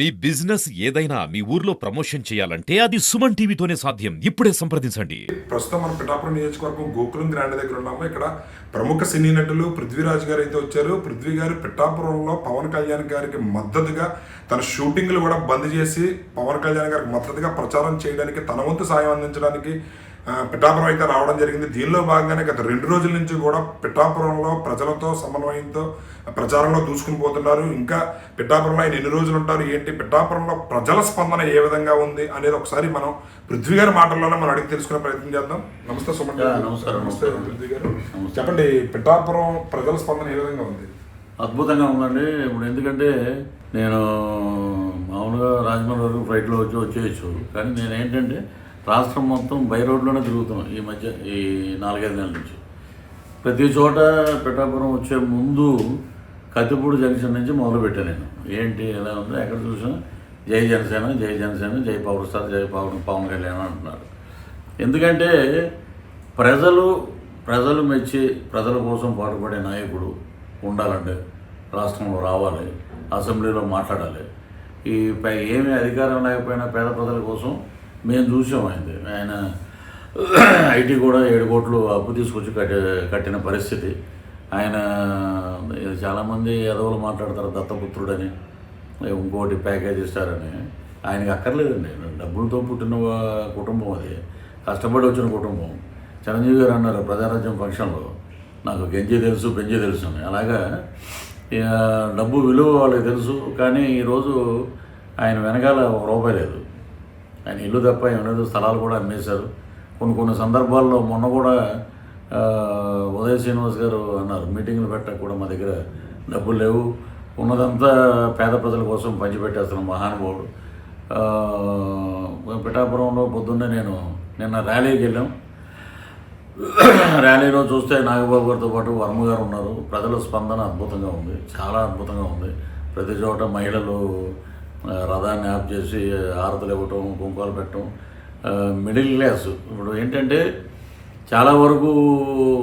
మీ business ఏదైనా మీ ఊర్లో promotion చేయాలంటే అది సుమన్ టీవీతోనే సాధ్యం. ఇప్పుడే సంప్రదించండి. ప్రస్తుతం మన పిఠాపురం నియోజకవర్గం గోకులం గ్రాండ్ దగ్గర ఉన్నాము. ఇక్కడ ప్రముఖ సినీ నటులు పృథ్వీరాజ్ గారు అయితే వచ్చారు. పృథ్వీ గారు పిఠాపురంలో పవన్ కళ్యాణ్ గారికి మద్దతుగా తన షూటింగ్లు కూడా బంద్ చేసి పవన్ కళ్యాణ్ గారికి మద్దతుగా ప్రచారం చేయడానికి తన వంతు సాయం అందించడానికి పిఠాపురం అయితే రావడం జరిగింది. దీనిలో భాగంగానే గత 2 రోజుల నుంచి కూడా పిఠాపురంలో ప్రజలతో సమన్వయంతో ప్రచారంలో దూసుకుని పోతున్నారు. ఇంకా పిఠాపురంలో ఆయన ఎన్ని రోజులు ఉంటారు ఏంటి, పిఠాపురంలో ప్రజల స్పందన ఏ విధంగా ఉంది అనేది ఒకసారి మనం పృథ్వీ గారి మాటల్లోనే మనం అడిగి తెలుసుకునే ప్రయత్నం చేద్దాం. నమస్తే సుమన్ గారు. నమస్తే పృథ్వీ గారు. చెప్పండి, పిఠాపురం ప్రజల స్పందన ఏ విధంగా ఉంది? అద్భుతంగా ఉందండి. ఇప్పుడు ఎందుకంటే నేను మామూలుగా రాజమండ్రి వరకు ఫ్లైట్లో వచ్చేయచ్చు, కానీ నేను ఏంటంటే రాష్ట్రం మొత్తం బై రోడ్లోనే తిరుగుతున్నాం ఈ మధ్య ఈ 4-5 నెలల నుంచి. ప్రతి చోట పిఠాపురం వచ్చే ముందు కత్తిపూడి జంక్షన్ నుంచి మొదలుపెట్టాను నేను. ఏంటి ఎలా ఉందో ఎక్కడ చూసినా జై జనసేన, జై జనసేన, జై పవర్ స్టార్, జై పవన్ కళ్యాణ్ అంటున్నారు. ఎందుకంటే ప్రజలు మెచ్చి ప్రజల కోసం పాటుపడే నాయకుడు ఉండాలంటే రాష్ట్రంలో రావాలి, అసెంబ్లీలో మాట్లాడాలి. ఈ ఏమీ అధికారం లేకపోయినా పేద ప్రజల కోసం మేము చూసాం. ఆయన ఐటీ కూడా 7 కోట్లు అప్పు తీసుకొచ్చి కట్టిన పరిస్థితి. ఆయన చాలామంది ఎదవలు మాట్లాడతారు, దత్తపుత్రుడని, ఇంకోటి ప్యాకేజ్ ఇస్తారని. ఆయనకి అక్కర్లేదండి. డబ్బులతో పుట్టిన కుటుంబం, అది కష్టపడి వచ్చిన కుటుంబం. చిరంజీవి గారు అన్నారు ప్రజారాజ్యం ఫంక్షన్లో, నాకు గెంజి తెలుసు బెంజి తెలుసు అని. అలాగా డబ్బు విలువ వాళ్ళకి తెలుసు. కానీ ఈరోజు ఆయన వెనకాల ₹1 లేదు. ఆయన ఇల్లు తప్ప ఏమలేదు, స్థలాలు కూడా అమ్మేశారు. కొన్ని సందర్భాల్లో మొన్న కూడా ఉదయ్ శ్రీనివాస్ గారు అన్నారు, మీటింగ్లు పెట్టక కూడా మా దగ్గర డబ్బులు లేవు, ఉన్నదంతా పేద ప్రజల కోసం పంచిపెట్టేస్తున్నాం మహానుభావుడు. పిఠాపురంలో పొద్దున్నే నిన్న ర్యాలీకి వెళ్ళాం. ర్యాలీలో చూస్తే నాగబాబు గారితో పాటు వర్మ గారు ఉన్నారు. ప్రజల స్పందన అద్భుతంగా ఉంది, చాలా అద్భుతంగా ఉంది. ప్రతి చోట మహిళలు రథాన్ని ఆఫ్ చేసి హారతులు ఇవ్వటం, కుంకాలు పెట్టడం. మిడిల్ క్లాస్ ఇప్పుడు ఏంటంటే చాలా వరకు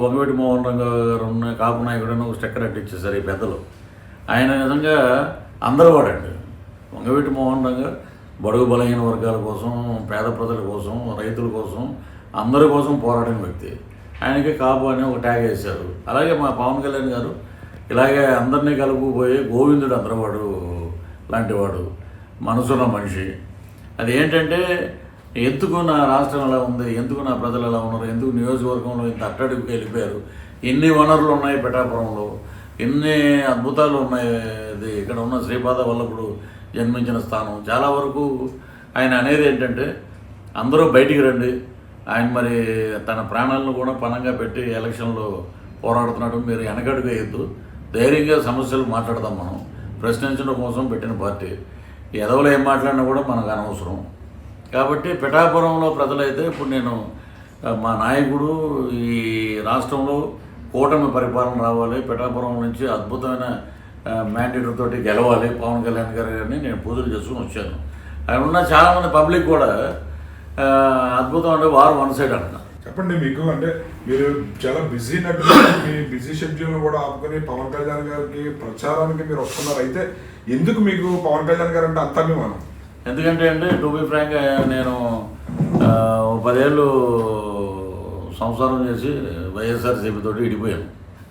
వంగవీటి మోహన్ రంగ గారు ఉన్న కాపు నాయకుడని ఒక స్టెక్కర్ అట్టించేశారు ఈ పెద్దలు. ఆయన నిజంగా అందరూ వాడండి. వంగవీటి మోహన్ రంగ బడుగు బలహీన వర్గాల కోసం, పేద ప్రజల కోసం, రైతుల కోసం, అందరి కోసం పోరాడిన వ్యక్తి. ఆయనకి కాపు అని ఒక ట్యాగ్ వేశారు. అలాగే మా పవన్ కళ్యాణ్ గారు ఇలాగే అందరినీ కలుపుకుపోయి గోవిందుడు అందరవాడు లాంటివాడు, మనసున్న మనిషి. అది ఏంటంటే ఎందుకు నా రాష్ట్రం ఎలా ఉంది, ఎందుకు నా ప్రజలు ఎలా ఉన్నారు, ఎందుకు నియోజకవర్గంలో ఇంత అట్టడుగుకి వెళ్ళిపోయారు, ఎన్ని వనరులు ఉన్నాయి పిఠాపురంలో, ఎన్ని అద్భుతాలు ఉన్నాయి. ఇది ఇక్కడ ఉన్న శ్రీపాద వల్లభుడు జన్మించిన స్థానం. చాలా వరకు ఆయన అనేది ఏంటంటే అందరూ బయటికి రండి. ఆయన మరి తన ప్రాణాలను కూడా పణంగా పెట్టి ఎలక్షన్లో పోరాడుతున్నాడు. మీరు వెనకడుగు వేయద్దు, ధైర్యంగా సమస్యలు మాట్లాడదాం. మనం ప్రశ్నించడం కోసం పెట్టిన పార్టీ. ఎదవలు ఏం మాట్లాడినా కూడా మనకు అనవసరం. కాబట్టి పిఠాపురంలో ప్రజలైతే ఇప్పుడు నేను మా నాయకుడు ఈ రాష్ట్రంలో కూటమి పరిపాలన రావాలి, పిఠాపురం నుంచి అద్భుతమైన మ్యాండేట్ తోటి గెలవాలి పవన్ కళ్యాణ్ గారిని నేను పూజలు చేసుకుని వచ్చాను. ఆయన ఉన్న చాలామంది పబ్లిక్ కూడా అద్భుతం అంటే వారు వన్ సైడ్ అంటున్నారు. చెప్పండి, మీకు అంటే మీరు చాలా బిజీ నటులు, మీ బిజీ షెడ్యూల్ కూడా ఆపుకొని పవన్ కళ్యాణ్ గారికి ప్రచారానికి మీరు వస్తున్నారు. అయితే ఎందుకు మీకు పవన్ కళ్యాణ్ గారు అంటే అంత అభిమానం? ఎందుకంటే అండి, టు బి ఫ్రాంక్, నేను 10 ఏళ్ళు సంసారం చేసి వైఎస్ఆర్సీపీ తోటి విడిపోయాను.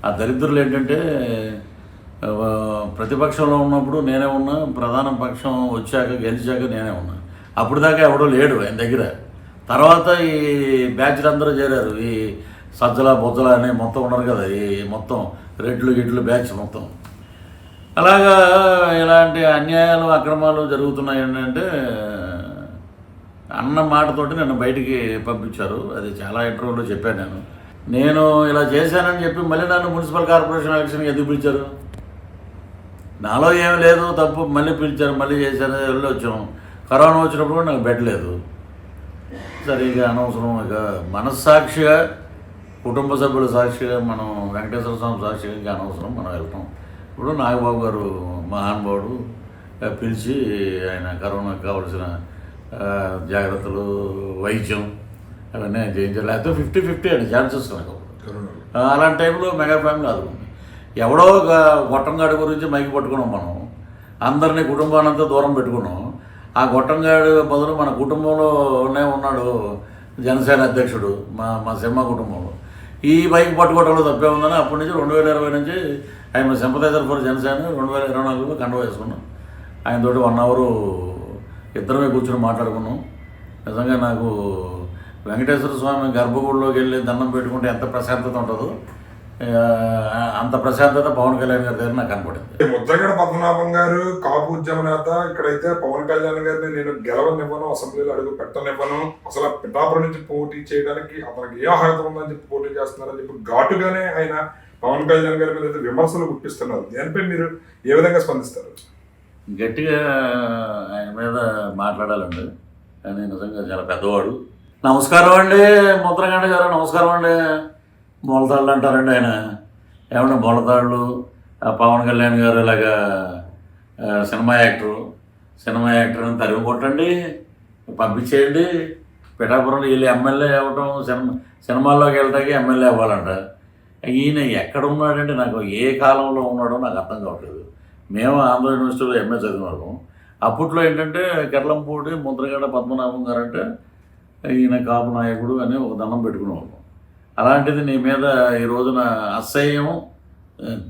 ఆ దరిద్రులు ఏంటంటే ప్రతిపక్షంలో ఉన్నప్పుడు నేనే ఉన్నా, ప్రధాన పక్షం వచ్చాక గెలిచాక నేనే ఉన్నా. అప్పుడు దాకా ఎవడో లేడు ఆయన దగ్గర. తర్వాత ఈ బ్యాచ్లు అందరూ చేరారు, ఈ సజ్జల బొజ్జల అని మొత్తం ఉన్నారు కదా, ఈ మొత్తం రెడ్లు బ్యాచ్ మొత్తం. అలాగా ఇలాంటి అన్యాయాలు అక్రమాలు జరుగుతున్నాయి ఏంటంటే అన్న మాటతోటి నన్ను బయటికి పంపించారు. అది చాలా ఇంటర్వ్యూలో చెప్పాను. నేను ఇలా చేశానని చెప్పి మళ్ళీ నన్ను మున్సిపల్ కార్పొరేషన్ ఎలక్షన్కి ఎందుకు పిలిచారు? నాలో ఏమి లేదు తప్పు, మళ్ళీ పిలిచారు, మళ్ళీ చేశాను, వెళ్ళి వచ్చాము. కరోనా వచ్చినప్పుడు కూడా నాకు పెట్టలేదు. సరే ఇక అనవసరం, ఇక మనస్సాక్షిగా కుటుంబ సభ్యుల సాక్షిగా మనం వెంకటేశ్వర స్వామి సాక్షిగా ఇక అనవసరం మనం వెళ్తాం. ఇప్పుడు నాగబాబు గారు మహానుభావుడు పిలిచి ఆయన కరోనాకు కావాల్సిన జాగ్రత్తలు, వైద్యం అవన్నీ చేయించాలి. లేకపోతే 50-50 అండి ఛాన్సెస్ నాకు. అలాంటి టైంలో మెగా ఫ్యామిలీ ఆదుకుంది. ఎవడో ఒక గొట్టంగాడి గురించి మైకి పట్టుకున్నాం మనం. అందరినీ కుటుంబానంతా దూరం పెట్టుకున్నాం. ఆ గొట్టంగాడు బదులు మన కుటుంబంలోనే ఉన్నాడు జనసేన అధ్యక్షుడు, మా సింహ కుటుంబంలో. ఈ బైక్ పట్టుకోవడంలో తప్పే ఉందని అప్పటి నుంచి 2020 నుంచి ఆయన సింపథైజర్ ఫర్ జనసేన 2024లో కండువ వేసుకున్నాం. ఆయనతోటి 1 అవర్ ఇద్దరమే కూర్చొని మాట్లాడుకున్నాం. నిజంగా నాకు వెంకటేశ్వర స్వామి గర్భగుడిలోకి వెళ్ళి దండం పెట్టుకుంటే ఎంత ప్రశాంతత ఉంటుందో అంత ప్రశాంతత పవన్ కళ్యాణ్ గారి దగ్గర నాకు కనపడింది. ముద్రగడ పద్మనాభం గారు కాపు ఉద్యమ నేత. ఇక్కడైతే పవన్ కళ్యాణ్ గారిని నేను గెలవనివ్వను, అసెంబ్లీలో అడుగు పెట్టనివ్వను, అసలు పిఠాపురం నుంచి పోటీ చేయడానికి అతనికి ఏ అర్హత ఉందని చెప్పి పోటీ చేస్తున్నారని చెప్పి ఘాటుగానే ఆయన పవన్ కళ్యాణ్ గారి మీద విమర్శలు గుప్పిస్తున్నారు. దానిపై మీరు ఏ విధంగా స్పందిస్తారు? గట్టిగా ఆయన మీద మాట్లాడాలండి. ఆయన నిజంగా చాలా పెద్దవాడు. నమస్కారం అండి ముద్రగడ గారు, నమస్కారం అండి. మొలతాళ్ళు అంటారండి ఆయన. ఏమన్నా మొలతాళ్ళు పవన్ కళ్యాణ్ గారు ఇలాగా సినిమా యాక్టర్ని తరిమి కొట్టండి, పంపించేయండి. పిఠాపురంలో వీళ్ళు ఎమ్మెల్యే అవ్వటం, సినిమాల్లోకి వెళ్ళడానికి ఎమ్మెల్యే అవ్వాలంట. ఈయన ఎక్కడ ఉన్నాడంటే నాకు ఏ కాలంలో ఉన్నాడో నాకు అర్థం కావట్లేదు. మేము ఆంధ్ర యూనివర్సిటీలో ఎంఏ చదివినాము. అప్పట్లో ఏంటంటే కెర్లంపూడి ముద్రగడ పద్మనాభం గారు అంటే ఈయన కాపు నాయకుడు అని ఒక దండం పెట్టుకునేవాళ్ళం. అలాంటిది నీ మీద ఈ రోజున అసహ్యం,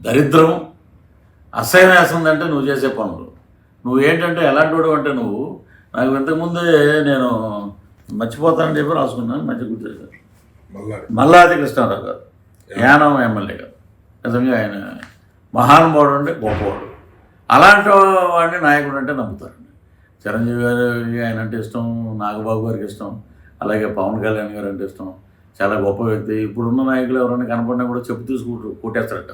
దరిద్రం, అసహ్యం వేస్తుందంటే నువ్వు చేసే పనులు. నువ్వు ఏంటంటే ఎలాంటి వాడు అంటే నువ్వు నాకు ఇంతకుముందే నేను మర్చిపోతానని చెప్పి రాసుకున్నాను, మంచి గుర్తు చేశాను. మల్లాది కృష్ణారావు గారు యానం ఎమ్మెల్యే గారు. నిజంగా ఆయన మహానుభావుడు అంటే గొప్పవాడు. అలాంటి వాడిని నాయకుడు అంటే నమ్ముతారండి. చిరంజీవి గారికి ఆయన అంటే ఇష్టం, నాగబాబు గారికి ఇష్టం, అలాగే పవన్ కళ్యాణ్ గారు అంటే ఇష్టం. చాలా గొప్ప వ్యక్తి. ఇప్పుడున్న నాయకులు ఎవరైనా కనపడినా కూడా చెప్పు తీసుకుంటూ కొట్టేస్తాడట.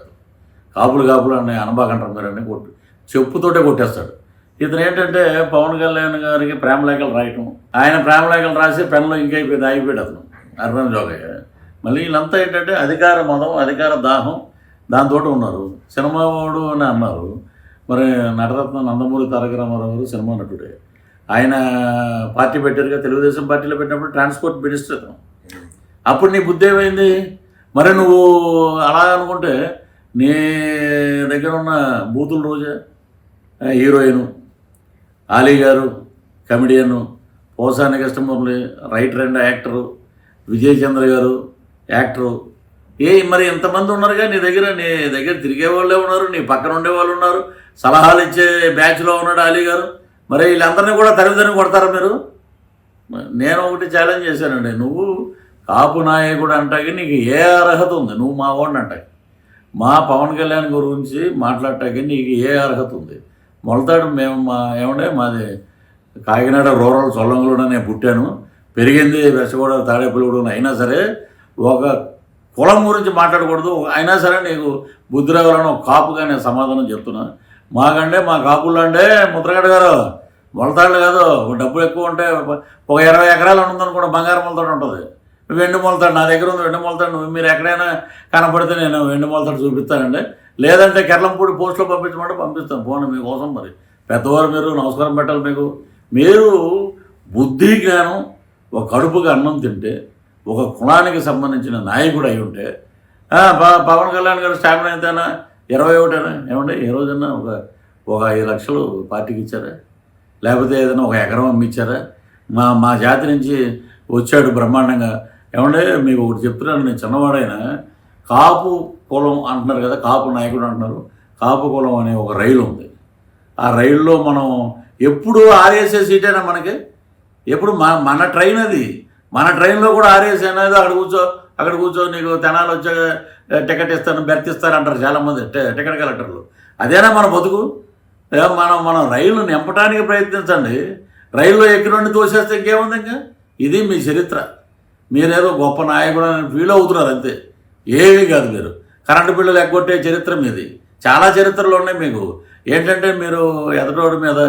కాపులు అని అనబాకంటారు మీరు అని చెప్పుతోటే కొట్టేస్తాడు. ఇతను ఏంటంటే పవన్ కళ్యాణ్ గారికి ప్రేమలేఖలు రాయటం, ఆయన ప్రేమలేఖలు రాసి పెన్లో ఇంకైపోయింది, ఆగిపోయాడు అతను అర్రం జోగయ్య. మళ్ళీ వీళ్ళంతా ఏంటంటే అధికార మదం, అధికార దాహం దాంతో ఉన్నారు. సినిమా వాడు అని అన్నారు. మరి నటరత్న నందమూరి తారక రామారావు గారు సినిమా నటుడే. ఆయన పార్టీ పెట్టారుగా, తెలుగుదేశం పార్టీలో పెట్టినప్పుడు ట్రాన్స్పోర్ట్ మినిస్టర్ అతను. అప్పుడు నీ బుద్ధి ఏమైంది? మరి నువ్వు అలా అనుకుంటే నీ దగ్గర ఉన్న బూతుల రోజా హీరోయిన్, ఆలీ గారు comedian, Posani Krishnamurali writer and actor, Vijay Chandra గారు యాక్టరు, మరి ఇంతమంది ఉన్నారుగా నీ దగ్గర తిరిగే వాళ్ళే ఉన్నారు, నీ పక్కన ఉండే వాళ్ళు ఉన్నారు, సలహాలు ఇచ్చే బ్యాచ్లో ఉన్నాడు ఆలీ గారు. మరి వీళ్ళందరినీ కూడా తరిమి కొడతారా మీరు? నేను ఒకటి ఛాలెంజ్ చేశానండి. నువ్వు కాపు నాయకుడు అంటాకి నీకు ఏ అర్హత ఉంది? నువ్వు మా వాడిని అంటాకి, మా పవన్ కళ్యాణ్ గురించి మాట్లాడటానికి నీకు ఏ అర్హత ఉంది? మొలతాడు మేము మాది కాకినాడ రూరల్ సొల్లంగూడ నేను పుట్టాను, పెరిగింది వెచ్చగూడ తాడేపల్లిగూడ. అయినా సరే ఒక కులం గురించి మాట్లాడకూడదు. అయినా సరే నీకు బుద్ధి రావాలని ఒక కాపుగా నేను సమాధానం చెప్తున్నాను. మాకంటే మా కాపుల్లో అంటే ముద్రగడ గారు మొలతాళ్ళు కాదు, డబ్బులు ఎక్కువ ఉంటే ఒక 20 ఎకరాలు ఉందనుకోండి, బంగారం మొలతాడు ఉంటుంది, వెండి మొలతాడు నా దగ్గర ఉంది. వెండి మొలతాడు మీరు ఎక్కడైనా కనపడితే నేను వెండి మొలతాడు చూపిస్తానండి. లేదంటే కెర్లంపూడి పోస్టులో పంపించమంటే పంపిస్తాను. పోను మీకోసం. మరి పెద్దవారు మీరు నమస్కారం పెట్టాలి. మీరు బుద్ధి జ్ఞానం, ఒక కడుపుగా అన్నం తింటే, ఒక కులానికి సంబంధించిన నాయకుడు అయి ఉంటే పవన్ కళ్యాణ్ గారు స్టామినా ఎంతైనా 21 ఏమంటే ఏ రోజన్నా ఒక 5 లక్షలు పార్టీకి ఇచ్చారా? లేకపోతే ఏదైనా ఒక ఎకరం అమ్మిచ్చారా? మా జాతి నుంచి వచ్చాడు బ్రహ్మాండంగా. ఏమంటే మీకు ఒకటి చెప్తున్నాను, నేను చిన్నవాడైనా కాపు కులం అంటున్నారు కదా, కాపు నాయకుడు అంటున్నారు. కాపు కులం అనే ఒక రైలు ఉంది. ఆ రైల్లో మనం ఎప్పుడు ఆర్ఎస్ఏ సీటైనా మనకి ఎప్పుడు మన ట్రైన్ అది. మన ట్రైన్లో కూడా ఆర్ఎస్ఏ అనేది అక్కడ కూర్చో నీకు తెనాలు వచ్చే టికెట్ ఇస్తాను, బెర్త్ ఇస్తారు అంటారు చాలామంది టికెట్ కలెక్టర్లు. అదేనా మన బతుకు? మనం రైలు నింపడానికి ప్రయత్నించండి. రైల్లో ఎక్కినండి తోసేస్తే ఇంకేముంది? ఇంకా ఇది మీ చరిత్ర. మీరేదో గొప్ప నాయకుడు అని ఫీల్ అవుతున్నారు అంతే, ఏమీ కాదు. మీరు కరెంటు బిల్లులు ఎగ్గొట్టే చరిత్ర మీది. చాలా చరిత్రలు ఉన్నాయి మీకు. ఏంటంటే మీరు ఎదటోడి మీద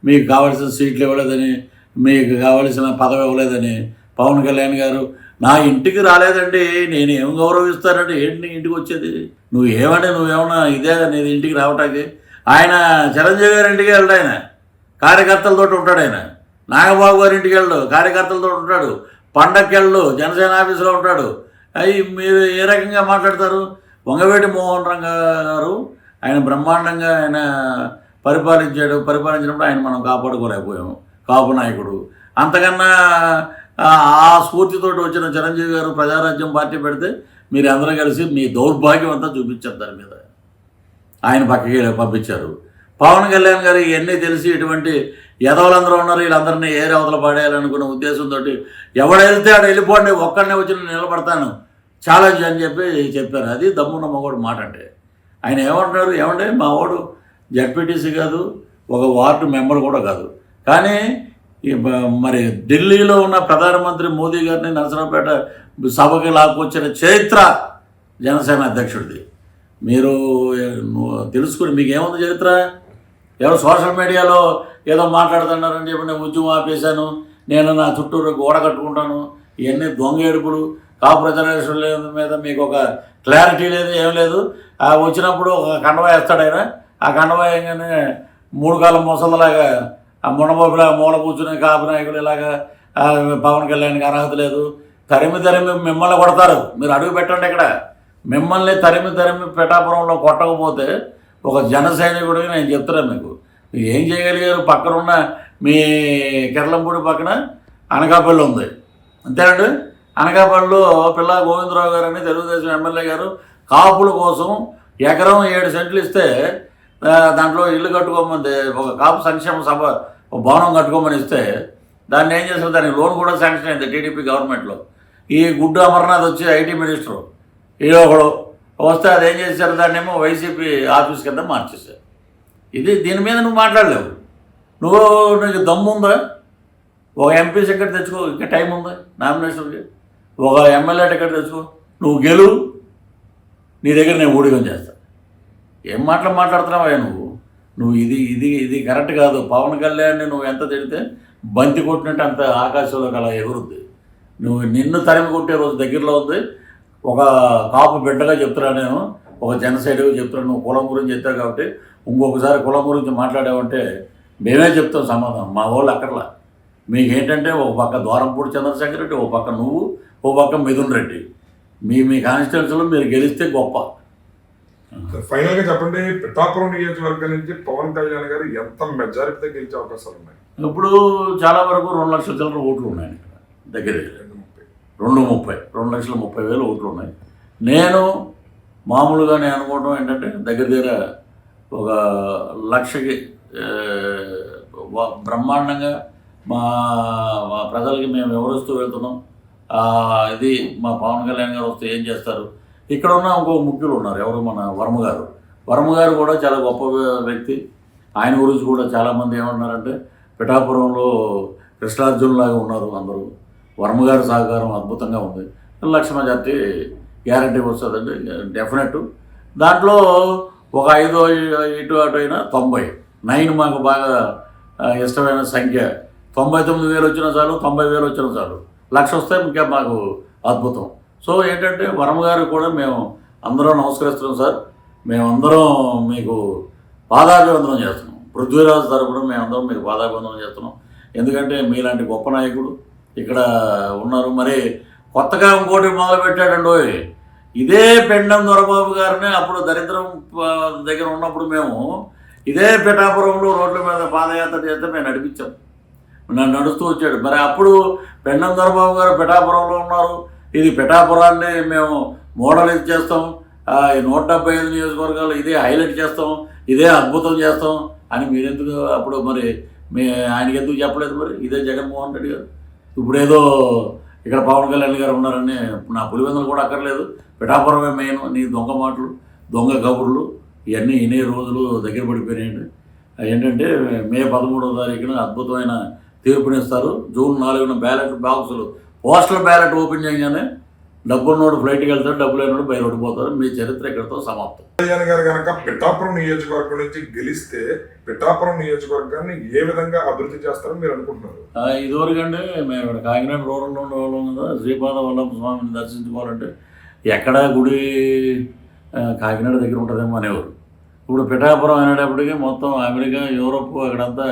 మీకు కావాల్సిన సీట్లు ఇవ్వలేదని, మీకు కావలసిన పదవి ఇవ్వలేదని పవన్ కళ్యాణ్ గారు నా ఇంటికి రాలేదండి, నేను ఏం గౌరవిస్తానండి, ఏంటి నీ ఇంటికి వచ్చేది? నువ్వేమన్నా ఇదే నీది ఇంటికి రావటానికి? ఆయన చిరంజీవి గారి ఇంటికి వెళ్ళడు, ఆయన కార్యకర్తలతో ఉంటాడు. ఆయన నాగబాబు గారి ఇంటికి వెళ్ళడు, కార్యకర్తలతో ఉంటాడు. పండక్కి వెళ్ళడు, జనసేన ఆఫీసులో ఉంటాడు. మీరు ఏ రకంగా మాట్లాడతారు? వంగవేటి మోహన్ రంగ గారు ఆయన బ్రహ్మాండంగా ఆయన పరిపాలించినప్పుడు ఆయన మనం కాపాడుకోలేకపోయాము. కాపు నాయకుడు అంతకన్నా ఆ స్ఫూర్తితోటి వచ్చిన చిరంజీవి గారు ప్రజారాజ్యం పార్టీ పెడితే మీరు అందరూ కలిసి మీ దౌర్భాగ్యం అంతా చూపించారు. దాని మీద ఆయన పక్కకి పంపించారు. పవన్ కళ్యాణ్ గారు ఇవన్నీ తెలిసి ఇటువంటి ఎదవలందరూ ఉన్నారు, వీళ్ళందరినీ ఏరే అవతల పడేయాలనుకున్న ఉద్దేశంతో ఎవడెళ్తే ఆడ వెళ్ళిపోండి, ఒక్కడనే వచ్చి నేను నిలబడతాను ఛాలెంజ్ అని చెప్పారు. అది దమ్మున్న మగోడు మాట అంటే. ఆయన ఏమంటున్నారు, ఏమంటే మా వాడు జడ్పీటీసీ కాదు, ఒక వార్డు మెంబర్ కూడా కాదు, కానీ మరి ఢిల్లీలో ఉన్న ప్రధానమంత్రి మోదీ గారిని నరసరావుపేట సభకి లాక్కొచ్చిన చరిత్ర జనసేన అధ్యక్షుడిది. మీరు తెలుసుకుని మీకేముంది చరిత్ర? ఎవరు సోషల్ మీడియాలో ఏదో మాట్లాడుతున్నారని చెప్పి నేను ఉద్యమం ఆపేశాను, నేను నా చుట్టూరు గోడ కట్టుకుంటాను, ఇవన్నీ దొంగ ఏడుపులు. కాపు రిజర్వేషన్ మీద మీకు ఒక క్లారిటీ లేదు, ఏం లేదు. వచ్చినప్పుడు ఒక కండవ వేస్తాడు ఆయన, ఆ కండవ వేయగానే 3 కాలం మొసలలాగా ఆ మునబోబిలా మూల కూర్చునే కాపు నాయకులు ఇలాగా పవన్ కళ్యాణ్కి అర్హత లేదు, తరిమి మిమ్మల్ని కొడతారు. మీరు అడుగు పెట్టండి ఇక్కడ. మిమ్మల్ని తరిమి పిఠాపురంలో కొట్టకపోతే ఒక జన సైనికుడిగా నేను చెప్తున్నాను మీకు ఏం చేయగలిగారు. పక్కనున్న మీ కిర్లంపూడి పక్కన అనకాపల్లి ఉంది, అంతేనండి. అనకాపల్లిలో పిల్లా గోవిందరావు గారు అని తెలుగుదేశం ఎమ్మెల్యే గారు కాపుల కోసం ఎకరం 7 సెంట్లు ఇస్తే దాంట్లో ఇల్లు కట్టుకోమని ఒక కాపు సంక్షేమ సభ భవనం కట్టుకోమని ఇస్తే దాన్ని ఏం చేస్తారు, దానికి లోన్ కూడా శాంక్షన్ అయింది టీడీపీ గవర్నమెంట్లో. ఈ గుడ్డు అమర్నాథ్ వచ్చి ఐటీ మినిస్టరు ఒకడు వస్తే అదేం చేశారు, దాన్ని ఏమో వైసీపీ ఆఫీస్ కింద మార్చేశారు. దీని మీద నువ్వు మాట్లాడలేవు. నీకు దమ్ము ఉందా? ఒక ఎంపీ టికెట్ తెచ్చుకో, ఇంకా టైం ఉంది నామినేషన్కి. ఒక ఎమ్మెల్యే టికెట్ తెచ్చుకో, నువ్వు గెలువు, నీ దగ్గర నేను ఊడిగం చేస్తా. ఏం మాట్లాడుతున్నావా నువ్వు ఇది కరెక్ట్ కాదు. పవన్ కళ్యాణ్ని నువ్వు ఎంత తిడితే బంతి కొట్టినట్టు అంత ఆకాశంలోకి అలా ఎగురుద్ది. నిన్ను తరిమి కొట్టే రోజు దగ్గరలో ఉంది. ఒక కాపు బిడ్డగా చెప్తున్నా నేను, ఒక జనసైడ్గా చెప్తున్నాను. నువ్వు కులం గురించి చెప్తావు కాబట్టి ఇంకొకసారి కులం గురించి మాట్లాడావంటే మేమే చెప్తాం సమాధానం. మా వాళ్ళు అక్కర్లా. మీకేంటంటే ఒక పక్క ద్వారంపూడి చంద్రశేఖర్ రెడ్డి, ఒక పక్క నువ్వు, ఒక పక్క మిథున్ రెడ్డి. మీ కాన్స్టిట్యున్సీలో మీరు గెలిస్తే గొప్ప. ఫైనల్గా చెప్పండి, పిఠాపురం నియోజకవర్గం నుంచి పవన్ కళ్యాణ్ గారు ఎంత మెజారిటీతో గెలిచే అవకాశాలు ఉన్నాయి? ఇప్పుడు చాలా వరకు 2 లక్షల చిల్లర ఓట్లు ఉన్నాయి ఇక్కడ దగ్గర. 2,30,000 ఓట్లు ఉన్నాయి. నేను మామూలుగా నేను అనుకోవడం ఏంటంటే దగ్గర ఒక 1,00,000కి బ్రహ్మాండంగా మా ప్రజలకి మేము వివరిస్తూ వెళ్తున్నాం. ఇది మా పవన్ కళ్యాణ్ గారు వస్తే ఏం చేస్తారు. ఇక్కడ ఉన్న ఇంకో ముఖ్యులు ఉన్నారు, ఎవరు మన వర్మ గారు కూడా చాలా గొప్ప వ్యక్తి. ఆయన గురించి కూడా చాలామంది ఏమన్నారంటే పిఠాపురంలో కృష్ణార్జునులాగా ఉన్నారు అందరూ. వర్మ గారి సహకారం అద్భుతంగా ఉంది. 1,00,000 మెజార్టీ గ్యారంటీ వస్తుందండి, డెఫినెట్. దాంట్లో ఒక 5 ఇటు అటు అయినా 90 మాకు బాగా ఇష్టమైన సంఖ్య. 99,000 వచ్చినా చాలు, 90,000 వచ్చినా చాలు, 1,00,000 వస్తే ఇంకా మాకు అద్భుతం. సో ఏంటంటే వర్మ గారు కూడా మేము అందరం నమస్కరిస్తున్నాం సార్. మేమందరం మీకు పాదాభివందనం చేస్తున్నాం. పృథ్వీరాజ్ తరపున మేమందరం మీకు పాదాభివందనం చేస్తున్నాం. ఎందుకంటే మీలాంటి గొప్ప నాయకుడు ఇక్కడ ఉన్నారు. మరి కొత్తగా ఇంకోటి మొదలుపెట్టాడండి. ఇదే పెండం దొరబాబు గారిని అప్పుడు దరిద్రం దగ్గర ఉన్నప్పుడు మేము ఇదే పిఠాపురంలో రోడ్ల మీద పాదయాత్ర చేస్తే మేము నడిపించాం. నన్ను నడుస్తూ వచ్చాడు. మరి అప్పుడు పెండం దొరబాబు గారు పిఠాపురంలో ఉన్నారు. ఇది పిఠాపురాన్ని మేము మోడల్ ఇది చేస్తాం, 175 నియోజకవర్గాలు ఇదే హైలైట్ చేస్తాం, ఇదే అద్భుతం చేస్తాం అని మీరెందుకు అప్పుడు మరి ఆయనకి ఎందుకు చెప్పలేదు? మరి ఇదే జగన్మోహన్ రెడ్డి గారు ఇప్పుడేదో ఇక్కడ పవన్ కళ్యాణ్ గారు ఉన్నారని నా పులివెందులు కూడా అక్కర్లేదు, పిఠాపురమే మెయిన్. నీ దొంగ మాటలు, దొంగ కబుర్లు ఇవన్నీ ఇన్ని రోజులు దగ్గర పడిపోయినాయండి. ఏంటంటే మే 13వ తారీఖున అద్భుతమైన తీర్పునిస్తారు. జూన్ 4న బ్యాలెట్ బాక్సులు, పోస్టల్ బ్యాలెట్ ఓపెన్ చేయగానే డబ్బున్నోడు ఫ్లైట్కి వెళ్తాడు, డబ్బు లేనోడు బయట ఓడిపోతారు. మీ చరిత్ర ఇక్కడితో సమాప్తం. కళ్యాణ్ గారు కనుక పిఠాపురం నియోజకవర్గం నుంచి గెలిస్తే పిఠాపురం నియోజకవర్గాన్ని ఏ విధంగా అభివృద్ధి చేస్తారని మీరు అనుకుంటున్నారు? ఇదివరకంటే మేము ఇక్కడ కాకినాడ రూరల్లో ఉండేవాళ్ళం కదా. శ్రీపాద వల్లభ స్వామిని దర్శించుకోవాలంటే ఎక్కడ గుడి కాకినాడ దగ్గర ఉంటుందేమో అనేవారు. ఇప్పుడు పిఠాపురం అనేటప్పటికీ మొత్తం అమెరికా, యూరోప్ అక్కడంతా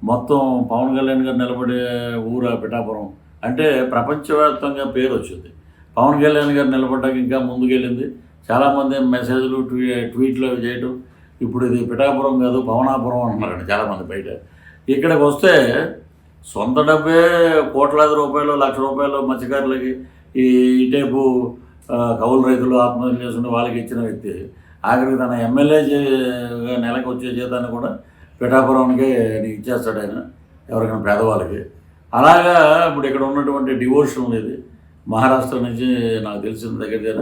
మొత్తం పవన్ కళ్యాణ్ గారు నిలబడే ఊరు పిఠాపురం అంటే ప్రపంచవ్యాప్తంగా పేరు వచ్చింది. పవన్ కళ్యాణ్ గారు నిలబడ్డాక ఇంకా ముందుకెళ్ళింది. చాలామంది మెసేజ్లు ట్వీట్లు చేయటం ఇప్పుడు ఇది పిఠాపురం కాదు భవనాపురం అంటున్నారండి చాలామంది బయట. ఇక్కడికి వస్తే సొంత డబ్బే కోట్లాది రూపాయలు, లక్ష రూపాయలు మత్స్యకారులకి ఇటేపు కౌలు రైతులు ఆత్మహత్య చేసుకుని వాళ్ళకి ఇచ్చిన వ్యక్తి ఆఖరికి తన ఎమ్మెల్యే నెలకు వచ్చే జీతాన్ని కూడా పిఠాపురానికి ఇచ్చేస్తాడు ఆయన ఎవరికైనా పేదవాళ్ళకి. అలాగా ఇప్పుడు ఇక్కడ ఉన్నటువంటి డివోషన్ ఇది మహారాష్ట్ర నుంచి నాకు తెలిసిన దగ్గర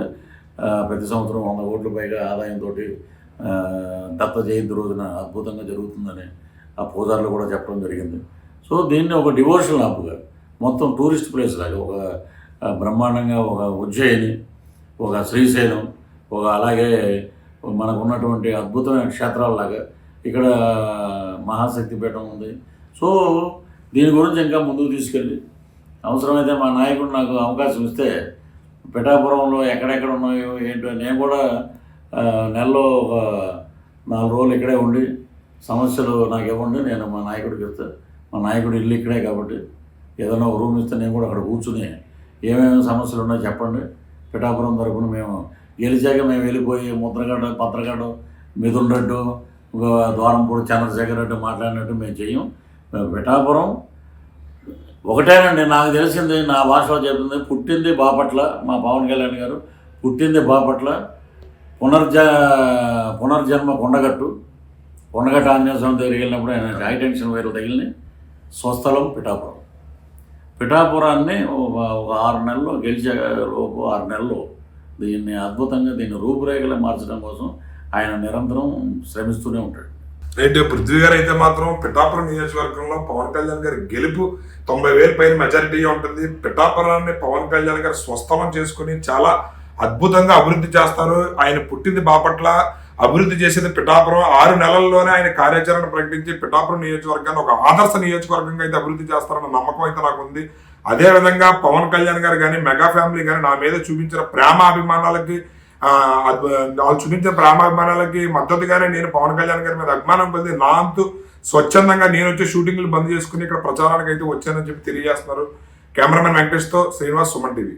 ప్రతి సంవత్సరం 100 కోట్ల పైగా ఆదాయంతో దత్త జయంతి రోజున అద్భుతంగా జరుగుతుందని ఆ పూజారులు కూడా చెప్పడం జరిగింది. సో దీన్ని ఒక డివోషనల్ హబ్గా మొత్తం టూరిస్ట్ ప్లేస్ లాగా ఒక బ్రహ్మాండంగా ఒక ఉజ్జయిని, ఒక శ్రీశైలం, ఒక అలాగే మనకు ఉన్నటువంటి అద్భుతమైన క్షేత్రాలలాగా ఇక్కడ మహాశక్తిపీఠం ఉంది. సో దీని గురించి ఇంకా ముందుకు తీసుకెళ్ళి అవసరమైతే మా నాయకుడు నాకు అవకాశం ఇస్తే పిఠాపురంలో ఎక్కడెక్కడ ఉన్నాయో ఏంటో నేను కూడా నెలలో ఒక 4 రోజులు ఇక్కడే ఉండి సమస్యలు నాకు ఇవ్వండి, నేను మా నాయకుడికి ఇస్తాను. మా నాయకుడు ఇల్లు ఇక్కడే కాబట్టి ఏదైనా ఒక రూమ్ ఇస్తే నేను కూడా అక్కడ కూర్చుని ఏమేమి సమస్యలు ఉన్నాయో చెప్పండి. పిఠాపురం తరపున మేము గెలిచాక మేము వెళ్ళిపోయి ముద్రగడ్డ, పత్రగడ్డ, మిథున్ రెడ్డి, ద్వారంపూడి చంద్రశేఖర్ రెడ్డి మాట్లాడినట్టు మేము చెయ్యం. మేము పిఠాపురం ఒకటేనండి. నాకు తెలిసింది, నా భాషలో చెప్పింది, పుట్టింది బాపట్ల. మా పవన్ కళ్యాణ్ గారు పుట్టింది బాపట్ల, పునర్జన్మ కొండగట్టు ఆంజనేయ స్వామి దగ్గరికి వెళ్ళినప్పుడు ఆయన హై టెన్షన్ వైర్లు తగిలినాయి. స్వస్థలం పిఠాపురం. పిఠాపురాన్ని ఒక 6 నెలల్లో గెలిచే లోపు 6 నెలల్లో దీన్ని అద్భుతంగా దీన్ని రూపురేఖలు మార్చడం కోసం ఆయన నిరంతరం శ్రమిస్తూనే ఉంటాడు. అయితే పృథ్వీ గారు అయితే మాత్రం పిఠాపురం నియోజకవర్గంలో పవన్ కళ్యాణ్ గారి గెలుపు 90,000 పైన మెజారిటీగా ఉంటుంది. పిఠాపురాన్ని పవన్ కళ్యాణ్ గారు స్వస్థలం చేసుకుని చాలా అద్భుతంగా అభివృద్ధి చేస్తారు. ఆయన పుట్టింది బాపట్ల, అభివృద్ధి చేసేది పిఠాపురం. 6 నెలల్లోనే ఆయన కార్యాచరణ ప్రకటించి పిఠాపురం నియోజకవర్గాన్ని ఒక ఆదర్శ నియోజకవర్గంగా అయితే అభివృద్ధి చేస్తారన్న నమ్మకం అయితే నాకు ఉంది. అదేవిధంగా పవన్ కళ్యాణ్ గారు కానీ మెగా ఫ్యామిలీ కానీ నా మీద చూపించిన ప్రేమాభిమానాలకి వాళ్ళు చూపించిన ప్రేమాభిమానాలకి మద్దతుగానే నేను పవన్ కళ్యాణ్ గారి మీద అభిమానం పొంది నా అంతు స్వచ్ఛందంగా నేను వచ్చే షూటింగ్లు బంద్ చేసుకుని ఇక్కడ ప్రచారానికి అయితే వచ్చానని చెప్పి తెలియజేస్తున్నారు. కెమెరామెన్ వెంకటేష్తో శ్రీనివాస్, సుమన్ టీవీ.